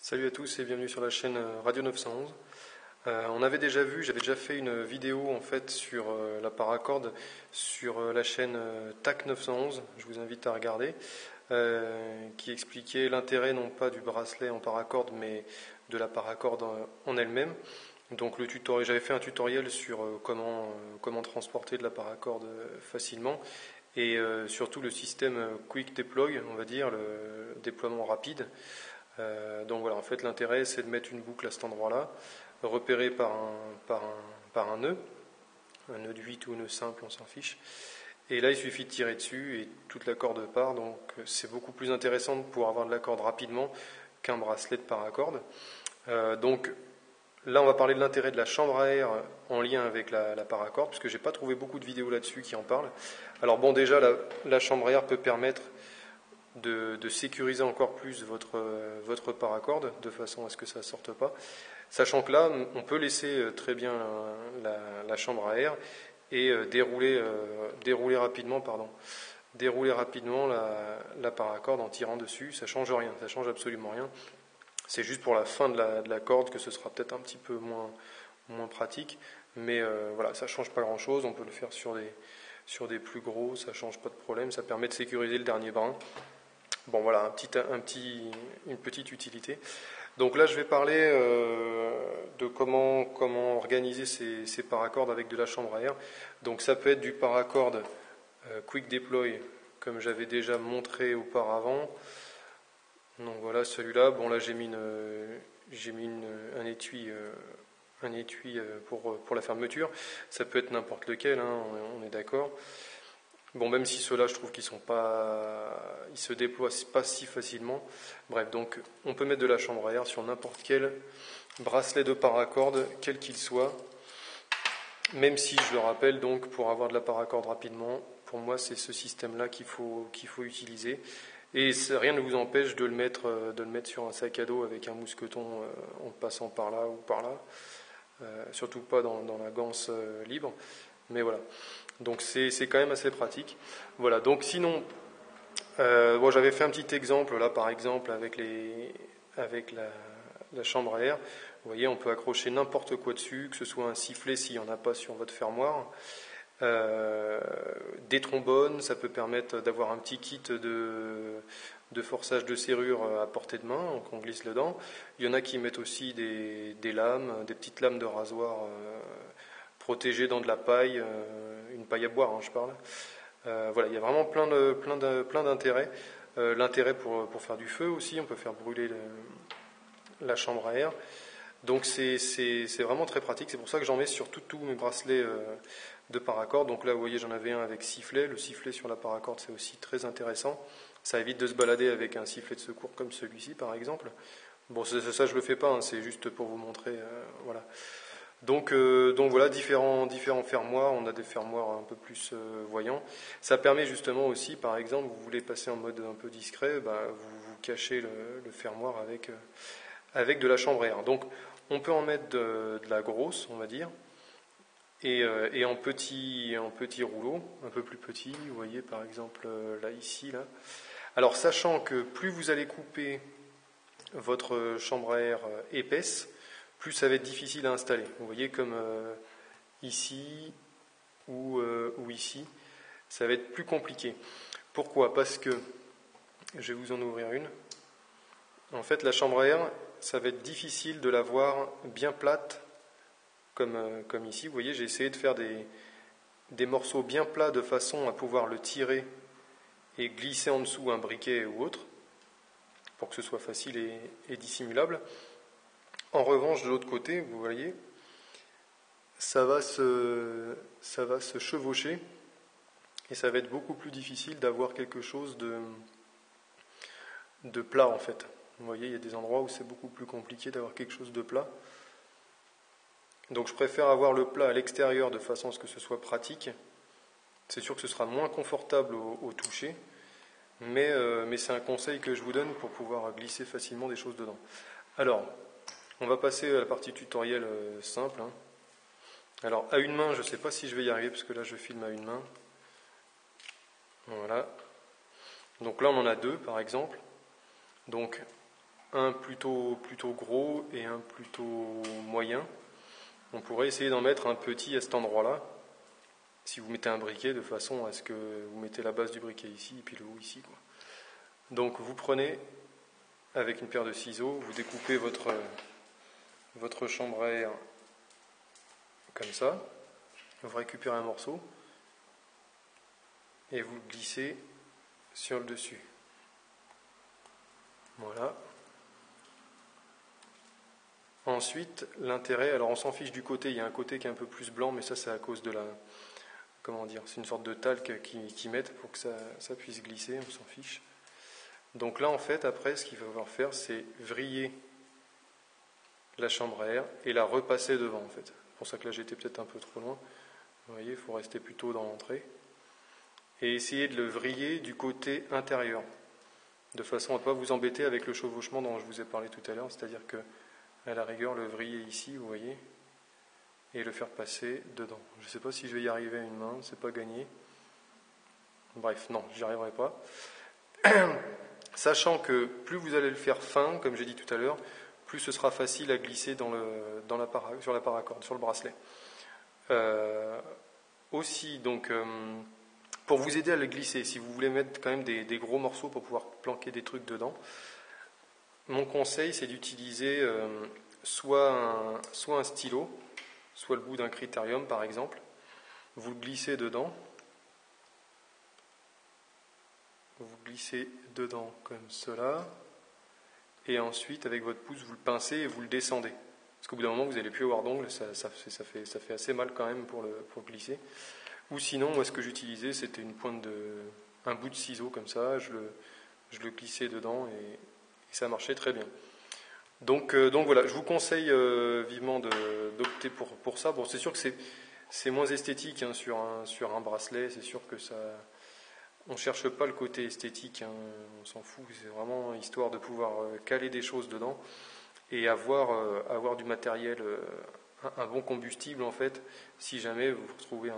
Salut à tous et bienvenue sur la chaîne Radio 911. On avait déjà vu, j'avais déjà fait une vidéo en fait sur la paracorde sur la chaîne TAC 911, je vous invite à regarder, qui expliquait l'intérêt non pas du bracelet en paracorde mais de la paracorde en elle-même. Donc le tutoriel, j'avais fait un tutoriel sur comment transporter de la paracorde facilement et surtout le système Quick Deploy, on va dire, le déploiement rapide. Donc voilà, en fait l'intérêt c'est de mettre une boucle à cet endroit-là, repérée par un nœud de 8 ou un nœud simple, on s'en fiche. Et là il suffit de tirer dessus et toute la corde part, donc c'est beaucoup plus intéressant pour avoir de la corde rapidement qu'un bracelet de paracorde. Donc là on va parler de l'intérêt de la chambre à air en lien avec la paracorde, puisque j'ai pas trouvé beaucoup de vidéos là-dessus qui en parlent. Alors bon, déjà la chambre à air peut permettre de sécuriser encore plus votre paracorde de façon à ce que ça ne sorte pas, sachant que là on peut laisser très bien la chambre à air et dérouler rapidement la paracorde en tirant dessus. Ça change rien, ça change absolument rien. C'est juste pour la fin de la corde que ce sera peut-être un petit peu moins pratique, mais voilà, ça change pas grand chose. On peut le faire sur des plus gros, ça change pas de problème, ça permet de sécuriser le dernier brin. Bon voilà, une petite utilité. Donc là je vais parler de comment organiser ces paracordes avec de la chambre à air. Donc ça peut être du paracorde Quick Deploy comme j'avais déjà montré auparavant. Donc voilà celui-là. Bon là j'ai mis un étui pour la fermeture. Ça peut être n'importe lequel, hein, on est d'accord. Bon, même si ceux-là, je trouve qu'ils se déploient pas si facilement. Bref, donc on peut mettre de la chambre à air sur n'importe quel bracelet de paracorde, quel qu'il soit. Même si, je le rappelle, donc pour avoir de la paracorde rapidement, pour moi, c'est ce système-là qu'il faut utiliser. Et rien ne vous empêche de le mettre sur un sac à dos avec un mousqueton en passant par là ou par là. Surtout pas dans la ganse libre. Mais voilà. Donc c'est quand même assez pratique. Voilà, donc sinon, bon, j'avais fait un petit exemple là, par exemple, avec la chambre à air. Vous voyez, on peut accrocher n'importe quoi dessus, que ce soit un sifflet s'il n'y en a pas sur votre fermoir. Des trombones, ça peut permettre d'avoir un petit kit de forçage de serrure à portée de main, donc on glisse dedans. Il y en a qui mettent aussi des lames, des petites lames de rasoir protégées dans de la paille, une paille à boire, hein, je parle. Voilà, il y a vraiment plein d'intérêts. L'intérêt pour faire du feu aussi, on peut faire brûler la chambre à air. Donc c'est vraiment très pratique. C'est pour ça que j'en mets sur tous mes bracelets de paracorde. Donc là, vous voyez, j'en avais un avec sifflet. Le sifflet sur la paracorde, c'est aussi très intéressant. Ça évite de se balader avec un sifflet de secours comme celui-ci, par exemple. Bon, ça je le fais pas, hein, c'est juste pour vous montrer. Voilà. Donc voilà, différents fermoirs. On a des fermoirs un peu plus voyants. Ça permet justement aussi, par exemple, vous voulez passer en mode un peu discret, vous cachez le fermoir avec de la chambre à air. Donc on peut en mettre de la grosse, on va dire, et en petits rouleaux, un peu plus petits. Vous voyez par exemple là, ici, là. Alors sachant que plus vous allez couper votre chambre à air épaisse, plus ça va être difficile à installer. Vous voyez comme ici ou ici, ça va être plus compliqué. Pourquoi ? Parce que, je vais vous en ouvrir une. En fait, la chambre à air, ça va être difficile de la voir bien plate, comme ici. Vous voyez, j'ai essayé de faire des morceaux bien plats de façon à pouvoir le tirer et glisser en dessous un briquet ou autre, pour que ce soit facile et dissimulable. En revanche, de l'autre côté, vous voyez, ça va se chevaucher et ça va être beaucoup plus difficile d'avoir quelque chose de plat en fait. Vous voyez, il y a des endroits où c'est beaucoup plus compliqué d'avoir quelque chose de plat. Donc je préfère avoir le plat à l'extérieur de façon à ce que ce soit pratique. C'est sûr que ce sera moins confortable au toucher, mais c'est un conseil que je vous donne pour pouvoir glisser facilement des choses dedans. Alors, on va passer à la partie tutoriel simple. Hein. Alors, à une main, je ne sais pas si je vais y arriver, parce que là, je filme à une main. Voilà. Donc là, on en a deux, par exemple. Donc, un plutôt gros et un plutôt moyen. On pourrait essayer d'en mettre un petit à cet endroit-là, si vous mettez un briquet, de façon à ce que vous mettez la base du briquet ici et puis le haut ici, quoi. Donc vous prenez, avec une paire de ciseaux, vous découpez votre chambre à air comme ça, vous récupérez un morceau et vous le glissez sur le dessus. Voilà. Ensuite, l'intérêt, alors on s'en fiche du côté, il y a un côté qui est un peu plus blanc, mais ça c'est à cause de la, comment dire, c'est une sorte de talc qui mettent pour que ça puisse glisser, on s'en fiche. Donc là en fait, après, ce qu'il va falloir faire, c'est vriller la chambre à air et la repasser devant en fait. C'est pour ça que là j'étais peut-être un peu trop loin. Vous voyez, il faut rester plutôt dans l'entrée. Et essayer de le vriller du côté intérieur, de façon à ne pas vous embêter avec le chevauchement dont je vous ai parlé tout à l'heure, c'est-à-dire que à la rigueur le vriller ici, vous voyez, et le faire passer dedans. Je ne sais pas si je vais y arriver à une main, c'est pas gagné. Bref, non, j'y arriverai pas. Sachant que plus vous allez le faire fin, comme j'ai dit tout à l'heure, plus ce sera facile à glisser sur la paracorde, sur le bracelet. Aussi, donc, pour vous aider à le glisser, si vous voulez mettre quand même des gros morceaux pour pouvoir planquer des trucs dedans, mon conseil c'est d'utiliser soit un stylo, soit le bout d'un critérium par exemple. Vous le glissez dedans. Vous glissez dedans comme cela. Et ensuite, avec votre pouce, vous le pincez et vous le descendez. Parce qu'au bout d'un moment, vous n'allez plus avoir d'ongles, ça fait assez mal quand même pour glisser. Ou sinon, moi, ce que j'utilisais, c'était un bout de ciseau comme ça. Je le glissais dedans et ça marchait très bien. Donc voilà, je vous conseille vivement d'opter pour ça. Bon, c'est sûr que c'est moins esthétique hein, sur un bracelet. C'est sûr que ça, on ne cherche pas le côté esthétique, hein, on s'en fout. C'est vraiment histoire de pouvoir caler des choses dedans et avoir du matériel, un bon combustible en fait. Si jamais vous vous retrouvez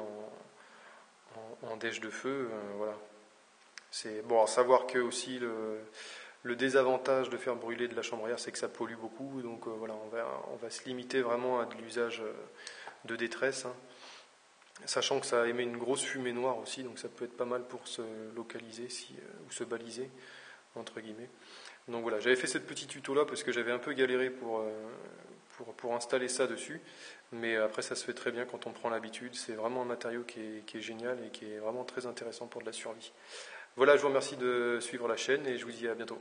en déche de feu, voilà. C'est bon à savoir que aussi le désavantage de faire brûler de la chambre à air, c'est que ça pollue beaucoup. Donc voilà, on va se limiter vraiment à de l'usage de détresse. Hein. Sachant que ça émet une grosse fumée noire aussi, donc ça peut être pas mal pour se localiser ou se baliser, entre guillemets. Donc voilà, j'avais fait cette petite tuto là parce que j'avais un peu galéré pour installer ça dessus. Mais après, ça se fait très bien quand on prend l'habitude. C'est vraiment un matériau qui est génial et qui est vraiment très intéressant pour de la survie. Voilà, je vous remercie de suivre la chaîne et je vous dis à bientôt.